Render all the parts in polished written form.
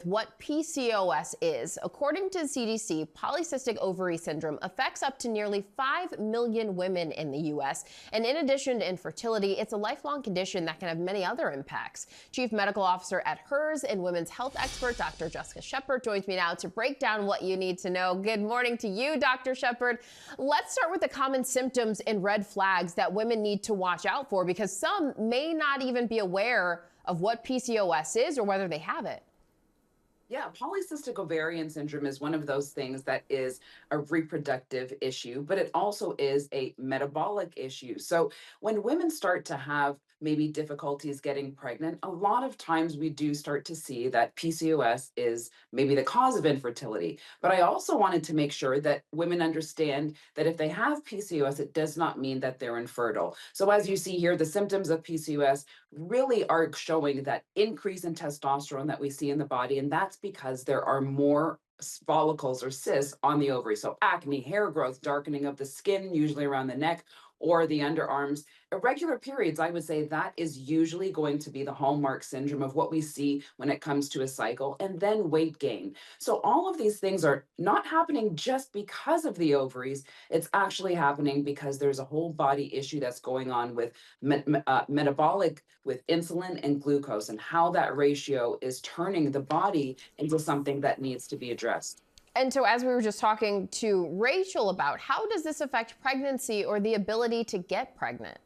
what PCOS is. According to CDC, polycystic ovary syndrome affects up to nearly 5 million women in the U.S. And in addition to infertility, it's a lifelong condition that can have many other impacts. Chief Medical Officer at HERS and women's health expert Dr. Jessica Shepard joins me now to break down what you need to know. Good morning to you, Dr. Shepard. Let's start with the common symptoms and red flags that women need to watch out for, because some may not even be aware of what PCOS is or whether they have it. Yeah, polycystic ovarian syndrome is one of those things that is a reproductive issue, but it also is a metabolic issue. So when women start to have maybe difficulties getting pregnant, a lot of times we do start to see that PCOS is maybe the cause of infertility. But I also wanted to make sure that women understand that if they have PCOS, it does not mean that they're infertile. So as you see here, the symptoms of PCOS really are showing that increase in testosterone that we see in the body, and that's because there are more follicles or cysts on the ovary. So acne, hair growth, darkening of the skin, usually around the neck or the underarms. Irregular periods, I would say that is usually going to be the hallmark syndrome of what we see when it comes to a cycle, and then weight gain. So all of these things are not happening just because of the ovaries. It's actually happening because there's a whole body issue that's going on with metabolic, with insulin and glucose, and how that ratio is turning the body into something that needs to be addressed. And so as we were just talking to Rachel about, how does this affect pregnancy or the ability to get pregnant?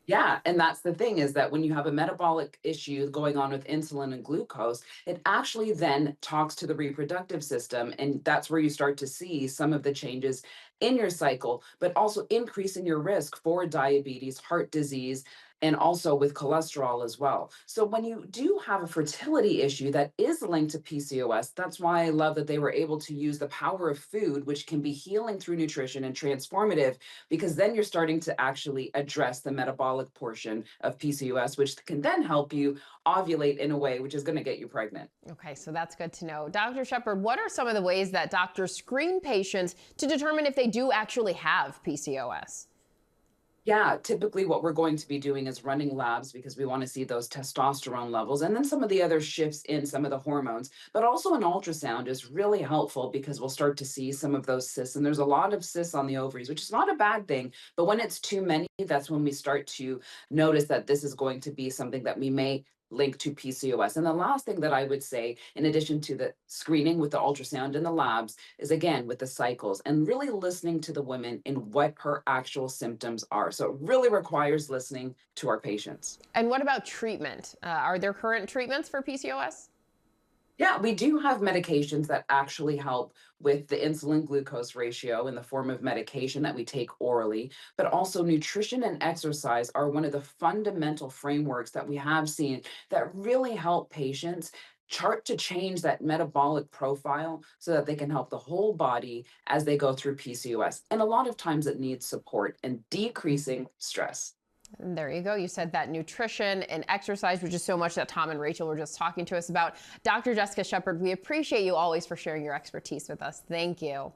Yeah, and that's the thing, is that when you have a metabolic issue going on with insulin and glucose, it actually then talks to the reproductive system. And that's where you start to see some of the changes in your cycle, but also increasing your risk for diabetes, heart disease, and also with cholesterol as well. So when you do have a fertility issue that is linked to PCOS, that's why I love that they were able to use the power of food, which can be healing through nutrition and transformative, because then you're starting to actually address the metabolic portion of PCOS, which can then help you ovulate in a way which is going to get you pregnant. Okay, so that's good to know. Dr. Shepard, what are some of the ways that doctors screen patients to determine if they do actually have PCOS? Yeah, typically what we're going to be doing is running labs, because we want to see those testosterone levels and then some of the other shifts in some of the hormones. But also an ultrasound is really helpful, because we'll start to see some of those cysts. And there's a lot of cysts on the ovaries, which is not a bad thing. But when it's too many, that's when we start to notice that this is going to be something that we may link to PCOS. And the last thing that I would say, in addition to the screening with the ultrasound in the labs, is again with the cycles and really listening to the woman in what her actual symptoms are. So it really requires listening to our patients. And what about treatment? Are there current treatments for PCOS? Yeah, we do have medications that actually help with the insulin glucose ratio in the form of medication that we take orally, but also nutrition and exercise are one of the fundamental frameworks that we have seen that really help patients chart to change that metabolic profile so that they can help the whole body as they go through PCOS. And a lot of times it needs support and decreasing stress. And there you go. You said that nutrition and exercise, which is so much that Tom and Rachel were just talking to us about. Dr. Jessica Shepard, we appreciate you always for sharing your expertise with us. Thank you.